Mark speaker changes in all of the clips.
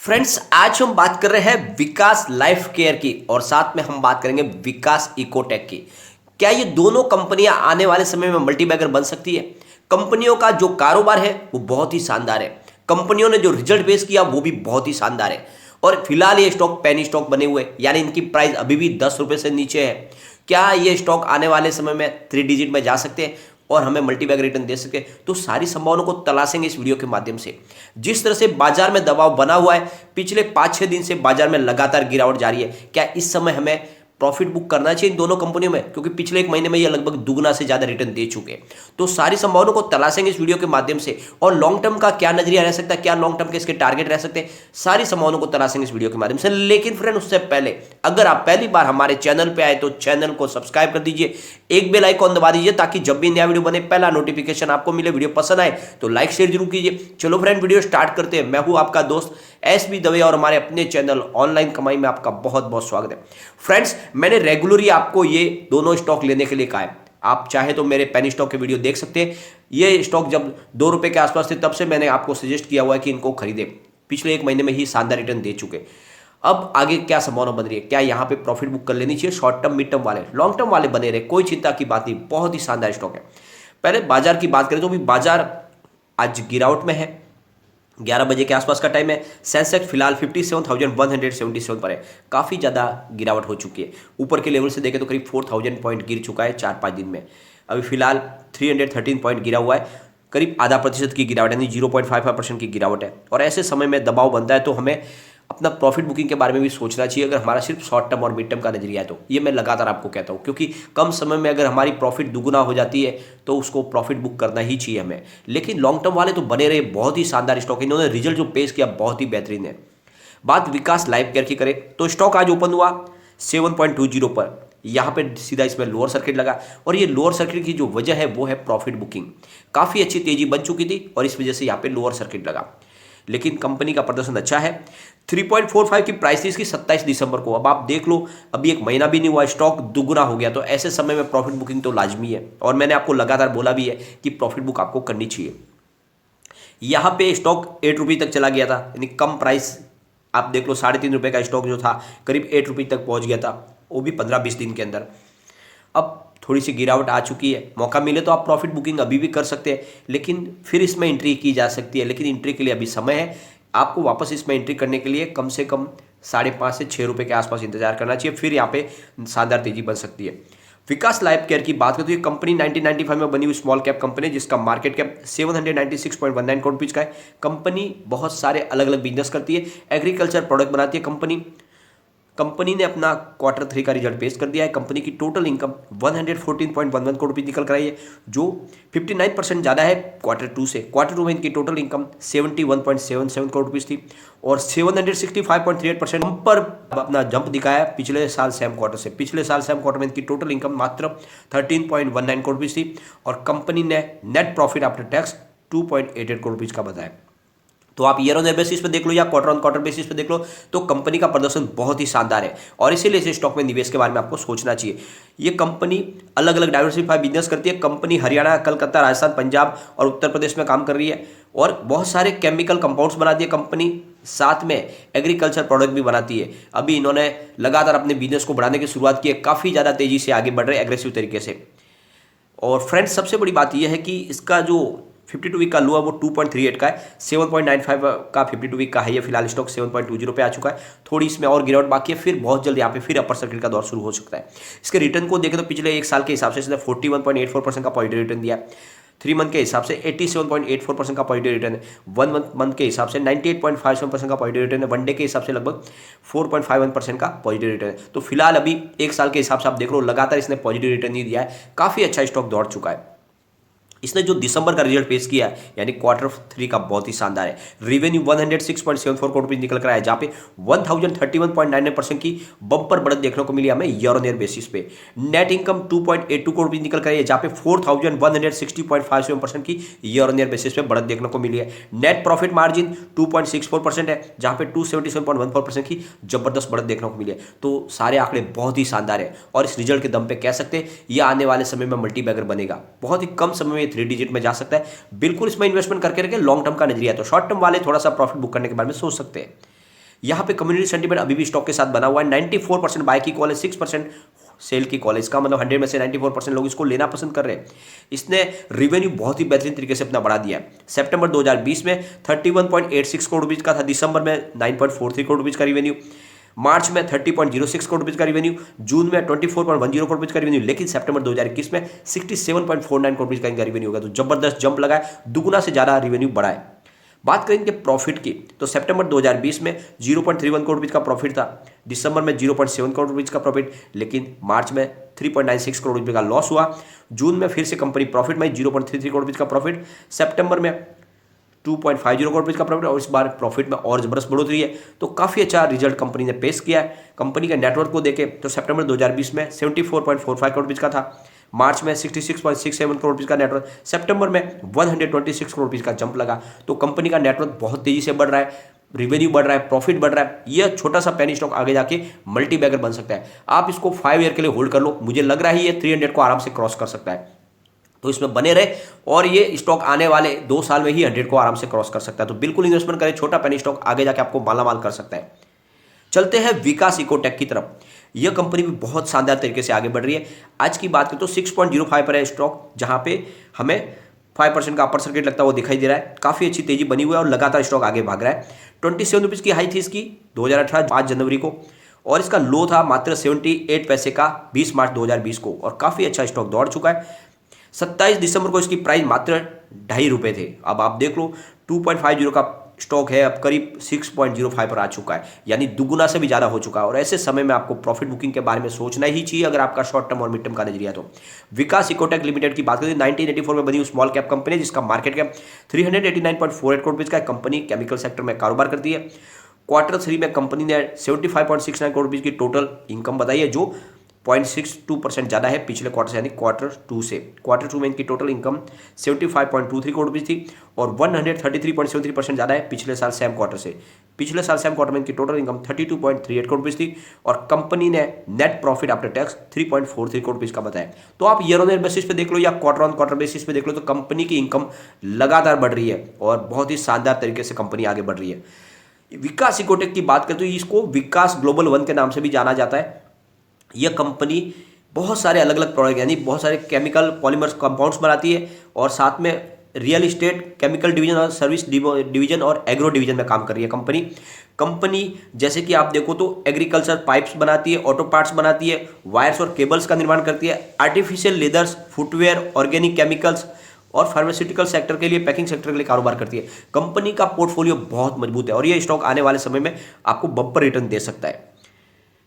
Speaker 1: Friends, आज हम बात कर रहे हैं विकास लाइफ केयर की और साथ में हम बात करेंगे विकास इकोटेक की। क्या ये दोनों कंपनियां आने वाले समय में मल्टीबैगर बन सकती है? कंपनियों का जो कारोबार है वो बहुत ही शानदार है। कंपनियों ने जो रिजल्ट पेश किया वो भी बहुत ही शानदार है। और फिलहाल ये स्टॉक पेनी स्टॉक बने हुए, यानी इनकी प्राइस अभी भी 10 रुपए से नीचे है। क्या ये स्टॉक आने वाले समय में 3 डिजिट में जा सकते हैं और हमें मल्टीबैग रिटर्न दे सके? तो सारी संभावनाओं को तलाशेंगे इस वीडियो के माध्यम से। जिस तरह से बाजार में दबाव बना हुआ है, पिछले 5-6 दिन से बाजार में लगातार गिरावट जारी है। क्या इस समय हमें प्रॉफिट बुक करना चाहिए इन दोनों कंपनियों में? क्योंकि पिछले 1 महीने में ये लगभग दुगना से ज्यादा रिटर्न दे चुके हैं। तो सारी संभावनाओं को तलाशेंगे इस वीडियो के माध्यम से। और लॉन्ग टर्म का क्या नजरिया रह सकता है, क्या लॉन्ग टर्म के इसके टारगेट रह सकते हैं, सारी संभावनाओं को तलाशेंगे इस वीडियो के माध्यम से। लेकिन फ्रेंड, उससे पहले अगर आप पहली बार हमारे चैनल पे आए तो चैनल को सब्सक्राइब कर दीजिए, एक बेल आइकॉन दबा दीजिए ताकि जब भी नया वीडियो बने पहला नोटिफिकेशन आपको मिले। वीडियो पसंद आए तो लाइक शेयर जरूर कीजिए। चलो फ्रेंड, वीडियो स्टार्ट करते हैं। मैं हूं आपका दोस्त एसबी दवे और हमारे अपने चैनल ऑनलाइन कमाई में आपका बहुत बहुत स्वागत है। फ्रेंड्स, मैंने रेगुलरली आपको ये दोनों स्टॉक लेने के लिए कहा है। आप चाहे तो मेरे पेनी स्टॉक के वीडियो देख सकते हैं। ये स्टॉक जब 2 रुपए के आसपास थे तब से मैंने आपको सजेस्ट किया हुआ है कि इनको खरीदे। पिछले 1 महीने में ही शानदार रिटर्न दे चुके। अब आगे क्या संभावना बन रही है? क्या यहाँ पे प्रॉफिट बुक कर लेनी चाहिए? शॉर्ट टर्म, मिड टर्म वाले, लॉन्ग टर्म वाले बने रहे, कोई चिंता की बात नहीं। बहुत ही शानदार स्टॉक है। पहले बाजार की बात करें तो भी बाजार आज गिरावट में है। 11 बजे के आसपास का टाइम है। सेंसेक्स फिलहाल 57,177 पर है। काफ़ी ज़्यादा गिरावट हो चुकी है। ऊपर के लेवल से देखें तो करीब 4,000 पॉइंट गिर चुका है 4-5 दिन में। अभी फिलहाल 313 पॉइंट गिरा हुआ है। करीब आधा प्रतिशत की गिरावट, यानी 0.55% की गिरावट है। और ऐसे समय में दबाव बनता है तो हमें अपना प्रॉफिट बुकिंग के बारे में भी सोचना चाहिए, अगर हमारा सिर्फ शॉर्ट टर्म और मिड टर्म का नजरिया है तो। ये मैं लगातार आपको कहता हूँ, क्योंकि कम समय में अगर हमारी प्रॉफिट दुगुना हो जाती है तो उसको प्रॉफिट बुक करना ही चाहिए हमें। लेकिन लॉन्ग टर्म वाले तो बने रहे, बहुत ही शानदार स्टॉक है। इन्होंने रिजल्ट जो पेश किया बहुत ही बेहतरीन है। बात विकास लाइफ केयर की करें तो स्टॉक आज ओपन हुआ 7.20 पर। यहाँ पे सीधा इसमें लोअर सर्किट लगा और ये लोअर सर्किट की जो वजह है वो है प्रॉफिट बुकिंग। काफ़ी अच्छी तेजी बन चुकी थी और इस वजह से यहाँ पे लोअर सर्किट लगा। लेकिन कंपनी का प्रदर्शन अच्छा है। 3.45 की प्राइस थी इसकी 27 दिसंबर को। अब आप देख लो, अभी 1 महीना भी नहीं हुआ, स्टॉक दुगुना हो गया। तो ऐसे समय में प्रॉफिट बुकिंग तो लाजमी है और मैंने आपको लगातार बोला भी है कि प्रॉफिट बुक आपको करनी चाहिए। यहाँ पे स्टॉक 8 रुपये तक चला गया था, यानी कम प्राइस। आप देख लो, 3.5 रुपये का स्टॉक जो था करीब 8 रुपये तक पहुँच गया था, वो भी 15-20 दिन के अंदर। अब थोड़ी सी गिरावट आ चुकी है। मौका मिले तो आप प्रॉफिट बुकिंग अभी भी कर सकते हैं, लेकिन फिर इसमें एंट्री की जा सकती है। लेकिन एंट्री के लिए अभी समय है। आपको वापस इसमें एंट्री करने के लिए कम से कम 5.5 से 6 रुपये के आसपास इंतजार करना चाहिए, फिर यहाँ पे शानदार तेजी बन सकती है। विकास लाइफ केयर की बात करें तो ये कंपनी 1995 में बनी हुई स्मॉल कैप कंपनी है, जिसका मार्केट कैप 796.19 करोड़ रुपीज का है। कंपनी बहुत सारे अलग अलग बिजनेस करती है। एग्रीकल्चर प्रोडक्ट बनाती है कंपनी ने अपना Q3 का रिजल्ट पेश कर दिया है। कंपनी की टोटल इनकम 114.11 करोड़ रुपये निकल कर आई है, जो 59% ज़्यादा है Q2 से। Q2 में इनकी टोटल इनकम 71.77 करोड़ रुपीज़ थी और 765.38% पर अपना जंप दिखाया है पिछले साल सेम क्वार्टर से। पिछले साल सेम क्वार्टर में इनकी टोटल इनकम मात्र 13.19 करोड़ रुपीज़ थी और कंपनी ने net profit after tax 2.88 crore rupees का बताया। तो आप ईयर ऑन ईयर बेसिस पे देख लो या क्वार्टर ऑन क्वार्टर बेसिस पे देख लो, तो कंपनी का प्रदर्शन बहुत ही शानदार है और इसीलिए इस स्टॉक में निवेश के बारे में आपको सोचना चाहिए। ये कंपनी अलग अलग डाइवर्सिफाई बिजनेस करती है। कंपनी हरियाणा, कलकत्ता, राजस्थान, पंजाब और उत्तर प्रदेश में काम कर रही है और बहुत सारे केमिकल कंपाउंड्स बनाती है कंपनी। साथ में एग्रीकल्चर प्रोडक्ट भी बनाती है। अभी इन्होंने लगातार अपने बिजनेस को बढ़ाने की शुरुआत की है, काफ़ी ज़्यादा तेजी से आगे बढ़ रहे हैं एग्रेसिव तरीके से। और फ्रेंड्स, सबसे बड़ी बात यह है कि इसका जो 52 वीक का लो है वो 2.38 का है। 7.95 का 52 वीक का है। ये फिलहाल स्टॉक 7.20 पे आ चुका है। थोड़ी इसमें और गिरावट बाकी है, फिर बहुत जल्द यहाँ पे फिर अपर सर्किट का दौर शुरू हो सकता है। इसके रिटर्न को देखें तो पिछले 1 साल के हिसाब से इसने 41.84% का पॉजिटिव रिटर्न दिया है। 3 मंथ के हिसाब से 87.84% का पॉजिटिव रिटर्न है। 1 मंथ के हिसाब से 98.57% का पॉजिटिव रिटर्न है। 1 डे के हिसाब से लगभग 4.51% का पॉजिटिव रिटर्न है। तो फिलहाल अभी 1 साल के हिसाब से आप देख लो, लगातार इसने पॉजिटिव रिटर्न नहीं दिया है। काफ़ी अच्छा स्टॉक दौड़ चुका है। इसने जो दिसंबर का रिजल्ट पेश किया है, यानी Q3 का, बहुत ही शानदार है। रेवेन्यू 106.74 करोड़ रुपये निकल कर आया, जहाँ पे 1031.99% की बम्पर बढ़त देखने को मिली हमें ईयर ऑन ईयर बेसिस पे। नेट इनकम 2.82 करोड़ रुपये निकल कर आई है, जहाँ पे 4160.57% की ईयर ऑन ईयर बेसिस पे बढ़त देखने को मिली है। नेट प्रॉफिट मार्जिन 2.64% है, जहाँ पे 277.14% की जबरदस्त बढ़त देखने को मिली है। तो सारे आंकड़े बहुत ही शानदार है और इस रिजल्ट के दम पे कह सकते हैं ये आने वाले समय में मल्टीबैगर बनेगा। बहुत ही कम समय में 3 डिजिट में जा सकता है। बिल्कुल इसमें इन्वेस्टमेंट करके रखें। लॉन्ग टर्म का नजरिया है तो शॉर्ट टर्म वाले थोड़ा सा प्रॉफिट बुक करने के बारे में सोच सकते हैं। यहाँ पे कम्युनिटी सेंटीमेंट अभी भी स्टॉक के साथ बना हुआ है। 94% बाय की कॉल है, 6% सेल की कॉल है। इसका मतलब 100 में से 94% लोग इसको लेना पसंद कर रहे हैं। इसने रिवेन्यू बहुत ही बेहतरीन तरीके से अपना बढ़ा दिया है। सितंबर 2020 में 31.86 करोड़ रुपीज का था, दिसंबर में 9.43 करोड़ रुपीज का रिवेन्यू, मार्च में 30.06 करोड़ रुपीज का रिवेन्यू, जून में 24.10 करोड़ रुपीज का रिवेन्यू, लेकिन सितंबर 2021 में 67.49 करोड़ रुपीज का इनका रिवेन्यू होगा। तो जबरदस्त जंप लगा है, दुगुना से ज्यादा रिवेन्यू बढ़ा है। बात करें इनके प्रॉफिट की तो सितंबर 2020 में 0.31 करोड़ रुपीज का प्रॉफिट था, दिसंबर में 0.7 करोड़ रुपीज का प्रॉफिट, लेकिन मार्च में 3.96 करोड़ रुपए का लॉस हुआ, जून में फिर से कंपनी प्रॉफिट में 0.33 करोड़ रुपीज का प्रॉफिट, सितंबर में 2.50 करोड़ रुपीज का प्रॉफिट और इस बार प्रॉफिट में और जबरदस्त बढ़ोतरी है। तो काफी अच्छा रिजल्ट कंपनी ने पेश किया है। कंपनी के नेटवर्क को देखें तो सितंबर 2020 में 74.45 करोड़ रुपीज का था, मार्च में 66.67 करोड़ रुपीज का नेटवर्क, सितंबर में 126 करोड़ रुपीज का जंप लगा। तो कंपनी का नेटवर्क बहुत तेजी से बढ़ रहा है, रिवेन्यू बढ़ रहा है, प्रॉफिट बढ़ रहा है। यह छोटा सा पेनी स्टॉक आगे जाके मल्टी बैगर बन सकता है। आप इसको 5 ईयर के लिए होल्ड कर लो, मुझे लग रहा है ये 300 को आराम से क्रॉस कर सकता है, तो इसमें बने रहे और ये स्टॉक आने वाले 2 साल में ही 100 को आराम से क्रॉस कर सकता है। तो बिल्कुल इन्वेस्टमेंट करें, छोटा पेनी स्टॉक आगे जाके आपको मालामाल कर सकता है। चलते हैं विकास इकोटेक की तरफ। यह कंपनी भी बहुत शानदार तरीके से आगे बढ़ रही है। आज की बात करें तो 6.05 पर है स्टॉक, जहां पे हमें 5% का अपर सर्किट लगता है वो दिखाई दे रहा है। काफी अच्छी तेजी बनी हुई है और लगातार स्टॉक आगे भाग रहा है। 27 रुपीज की हाई थी इसकी 2018 5 जनवरी को, और इसका लो था मात्र 78 पैसे का 20 मार्च 2020 को, और काफी अच्छा स्टॉक दौड़ चुका है। 27 दिसंबर को इसकी प्राइस मात्र ₹2.5 थे। अब आप देख लो 2.50 का स्टॉक है, अब करीब 6.05 पर आ चुका है, यानी दुगुना से भी ज़्यादा हो चुका है। और ऐसे समय में आपको प्रॉफिट बुकिंग के बारे में सोचना ही चाहिए अगर आपका शॉर्ट टर्म और मिड टर्म का नजरिया। तो विकास इकोटेक लिमिटेड की बात करें 1984 में बनी हुई स्मॉल कैप कंपनी है, जिसका मार्केट कैप 389.48 करोड़ रुपीज का कंपनी केमिकल सेक्टर में कारोबार करती है। Q3 में कंपनी ने 75.69 करोड़ रुपीज की टोटल इनकम बताई है, जो 0.62% ज़्यादा है पिछले क्वार्टर से, यानी Q2 से। Q2 में इनकी टोटल इनकम 75.23 करोड़ रुपीज थी और 133.73% ज़्यादा है पिछले साल सेम क्वार्टर से। पिछले साल सेम क्वार्टर में इनकी टोटल इनकम 32.38 करोड़ रुपीज थी और कंपनी ने net profit after tax 3.43 crore rupees का बताया। तो आप ईयर ऑन ईयर बेसिस पे देख लो या क्वार्टर ऑन क्वार्टर बेसिस पे देख लो, तो कंपनी की इनकम लगातार बढ़ रही है और बहुत ही शानदार तरीके से कंपनी आगे बढ़ रही है। विकास इकोटेक की बात करें तो इसको विकास ग्लोबल 1 के नाम से भी जाना जाता है। यह कंपनी बहुत सारे अलग अलग प्रोडक्ट यानी बहुत सारे केमिकल पॉलीमर्स कंपाउंड्स बनाती है और साथ में रियल इस्टेट, केमिकल डिवीजन और सर्विस डिवीजन और एग्रो डिवीजन में काम कर रही है कंपनी जैसे कि आप देखो तो एग्रीकल्चर पाइप्स बनाती है, ऑटो पार्ट्स बनाती है, वायर्स और केबल्स का निर्माण करती है, artificial leathers, footwear, organic chemicals और फार्मास्यूटिकल सेक्टर के लिए, पैकिंग सेक्टर के लिए कारोबार करती है। कंपनी का पोर्टफोलियो बहुत मजबूत है और यह स्टॉक आने वाले समय में आपको बम्पर रिटर्न दे सकता है।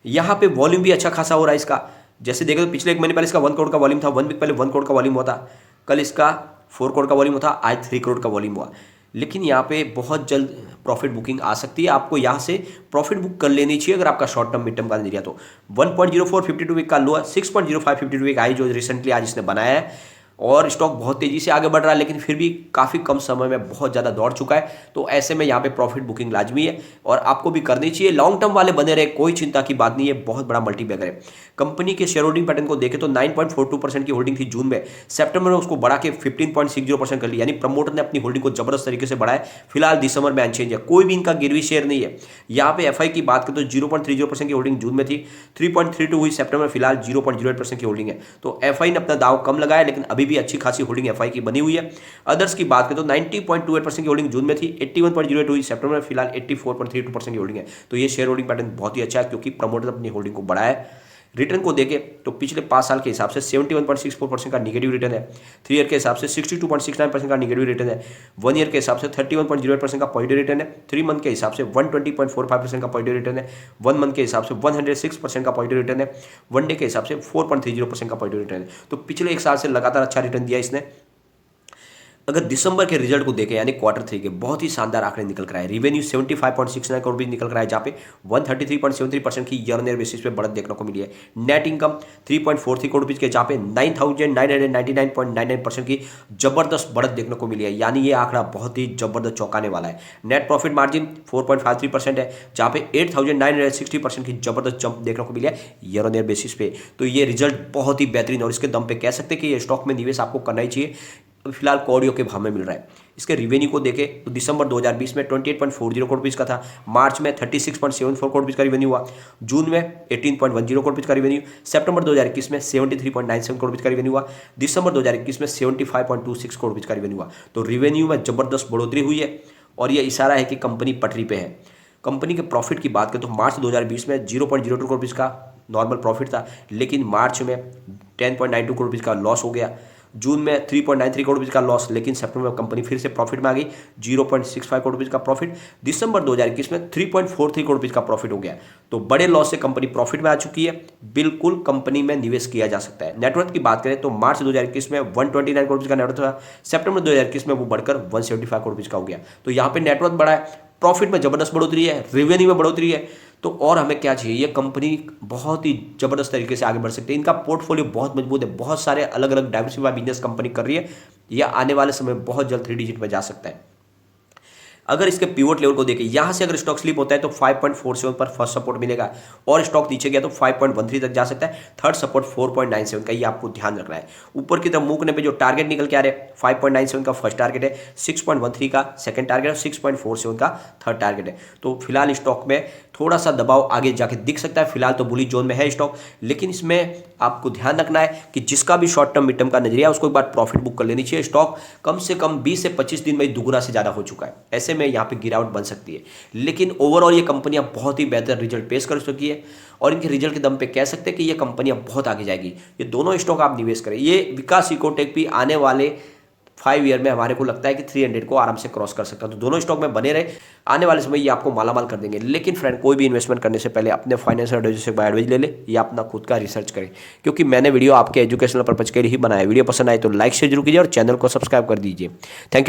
Speaker 1: यहाँ पे वॉल्यूम भी अच्छा खासा हो रहा है इसका। जैसे देखो तो पिछले 1 महीने पहले इसका 1 करोड़ का वॉल्यूम था, 1 वीक पहले 1 करोड़ का वॉल्यूम हुआ था, कल इसका 4 करोड़ का वॉल्यूम हुआ था, आज 3 करोड़ का वॉल्यूम हुआ। लेकिन यहाँ पे बहुत जल्द प्रॉफिट बुकिंग आ सकती है, आपको यहाँ से प्रॉफिट बुक कर लेनी चाहिए अगर आपका शॉर्ट टर्म मिड टर्म का नजरिया। तो 1.04 52 वीक का लो है, 6.05 52 वीक हाई जो रिसेंटली आज इसने बनाया है, और स्टॉक बहुत तेजी से आगे बढ़ रहा है, लेकिन फिर भी काफ़ी कम समय में बहुत ज़्यादा दौड़ चुका है। तो ऐसे में यहाँ पे प्रॉफिट बुकिंग लाजमी है और आपको भी करनी चाहिए। लॉन्ग टर्म वाले बने रहे, कोई चिंता की बात नहीं है, बहुत बड़ा मल्टीबैगर है। कंपनी के शेयर होल्डिंग पैटर्न को देखें तो 9.42% की होल्डिंग थी जून में, सितंबर में उसको बढ़ा के 15.60% कर लिया, यानी प्रमोटर ने अपनी होल्डिंग को जबरदस्त तरीके से बढ़ाया। फिलहाल दिसंबर में अनचेंज है, कोई भी इनका गिरवी शेयर नहीं है। यहाँ पे एफआई की बात करें तो 0.30% की होल्डिंग जून में थी, 3.32 हुई सितंबर में, फिलहाल 0.08% की होल्डिंग है। तो एफआई ने अपना दाव कम लगाया, लेकिन अभी भी अच्छी खासी होल्डिंग एफआई की बनी हुई है। अदर्स की बात करें तो 90.28% की होल्डिंग जून में थी, 81.08 हुई सितंबर में, फिलहाल 84.32% की होल्डिंग है। तो ये शेयर होल्डिंग पैटर्न बहुत ही अच्छा है क्योंकि प्रमोटर अपनी होल्डिंग को बढ़ाया है। रिटर्न को देखें तो पिछले 5 साल के हिसाब से 71.64% का निगेटिव रिटर्न है, 3 ईयर के हिसाब से 62.69% का निगेटिव रिटर्न है, 1 ईयर के हिसाब से 31.08% का पॉजिटिव रिटर्न है, 3 मंथ के हिसाब से 120.45% का पॉजिटिव रिटर्न है, 1 मंथ के हिसाब से 106% का पॉजिटिव रिटर्न है, 1 डे के हिसाब से 4.30% का पॉजिटिव रिटर्न है। तो पिछले 1 साल से लगातार अच्छा रिटर्न दिया इसने। अगर दिसंबर के रिजल्ट को देखें यानी Q3 के, बहुत ही शानदार आंकड़े निकल कर आए। रिवेन्यू 75.69 करोड़ रुपये निकल कर आए, जहाँ पे 133.73% की ईयर ऑन ईयर बेसिस पे बढ़त देखने को मिली है। नेट इनकम 3.43 करोड़ रुपये के, जहाँ पे 9,999.99% की जबरदस्त बढ़त देखने को मिली है, यानी ये आंकड़ा बहुत ही जबरदस्त चौंकाने वाला है। नेट प्रॉफिट मार्जिन 4.53% है, जहाँ पे 8,960% की जबरदस्त जंप देखने को मिली है ईयर ऑन ईयर बेसिस पे। तो ये रिजल्ट बहुत ही बेहतरीन और इसके दम पे कह सकते हैं कि ये स्टॉक में निवेश आपको करना ही चाहिए। फिलहाल कौड़ियों के भाव में मिल रहा है। इसके रिवेन्यू को देखें तो दिसंबर 2020 में 28.40 करोड़ रुपीज़ का था, मार्च में 36.74 करोड़ रुपीज़ का रिवेन्यू हुआ, जून में 18.10 करोड़ रुपीज़ का रिवेन्यू, सितंबर 2021 में 73.97 करोड़ रुपीज़ का रिवेन्यू हुआ, दिसंबर 2021 में 75.26 करोड़ रुपीज़ का रिवेन्यू हुआ। तो रिवेन्यू में जबरदस्त बढ़ोतरी हुई है और यह इशारा है कि कंपनी पटरी पे है। कंपनी के प्रॉफिट की बात करें तो मार्च 2020 में 0.02 करोड़ रुपीज़ का नॉर्मल प्रॉफिट था, लेकिन मार्च में 10.92 करोड़ रुपीज़ का लॉस हो गया, जून में 3.93 करोड़ रुपीज़ का लॉस, लेकिन सितंबर में कंपनी फिर से प्रॉफिट में आ गई, 0.65 करोड़ रुपीज़ का प्रॉफिट, दिसंबर 2021 में 3.43 करोड़ रुपीज़ का प्रॉफिट हो गया। तो बड़े लॉस से कंपनी प्रॉफिट में आ चुकी है। बिल्कुल कंपनी में निवेश किया जा सकता है। नेटवर्थ की बात करें तो मार्च 2021 में 129 करोड़ रुपीज़ का नेटवर्थ था, सितंबर 2021 में वो बढ़कर 175 करोड़ रुपीज़ का हो गया। तो यहाँ पे नेटवर्थ बढ़ा है, प्रॉफिट में जबरदस्त बढ़ोतरी है, रेवेन्यू में बढ़ोतरी है। तो और हमें क्या चाहिए, ये कंपनी बहुत ही जबरदस्त तरीके से आगे बढ़ सकती है। इनका पोर्टफोलियो बहुत मजबूत है, बहुत सारे अलग अलग डाइवर्सिफाइड बिजनेस कंपनी कर रही है। यह आने वाले समय में बहुत जल्द 3 डिजिट में जा सकता है। अगर इसके पिवट लेवल को देखें, यहाँ से अगर स्टॉक स्लिप होता है तो 5.47 पर फर्स्ट सपोर्ट मिलेगा और स्टॉक नीचे गया तो 5.13 तक जा सकता है। थर्ड सपोर्ट 4.97 का, ये आपको ध्यान रखना है। ऊपर की तरफ मूव करने पे जो टारगेट निकल के आ रहे हैं, 5.97 का फर्स्ट टारगेट है, 6.13 का सेकंड टारगेट है, 6.47 का थर्ड टारगेट है। तो फिलहाल स्टॉक में थोड़ा सा दबाव आगे जाके दिख सकता है। फिलहाल तो बुलिश जोन में है स्टॉक, लेकिन इसमें आपको ध्यान रखना है कि जिसका भी शॉर्ट टर्म मिड टर्म का नजरिया उसको एक बार प्रॉफिट बुक कर लेनी चाहिए। स्टॉक कम से कम 20 से 25 दिन में दुगुना से ज़्यादा हो चुका है, ऐसे में यहाँ पे गिरावट बन सकती है। लेकिन ओवरऑल ये कंपनियां बहुत ही बेहतर रिजल्ट पेश कर चुकी है और इनके रिजल्ट के दम पे कह सकते हैं कि ये कंपनियां बहुत आगे जाएगी। ये दोनों स्टॉक आप निवेश करें। ये विकास इकोटेक भी आने वाले 5 ईयर में हमारे को लगता है कि 300 को आराम से क्रॉस कर सकता है। तो दोनों स्टॉक में बने रहे, आने वाले समय ये आपको मालामाल कर देंगे। लेकिन फ्रेंड, कोई भी इन्वेस्टमेंट करने से पहले अपने फाइनेंशियल एडवाइजर से एडवाइस ले ले या अपना खुद का रिसर्च करें, क्योंकि मैंने वीडियो आपके एजुकेशनल पर्पज के लिए ही बनाया। वीडियो पसंद आए तो लाइक शेयर जरूर कीजिए और चैनल को सब्सक्राइब कर दीजिए। Thank you.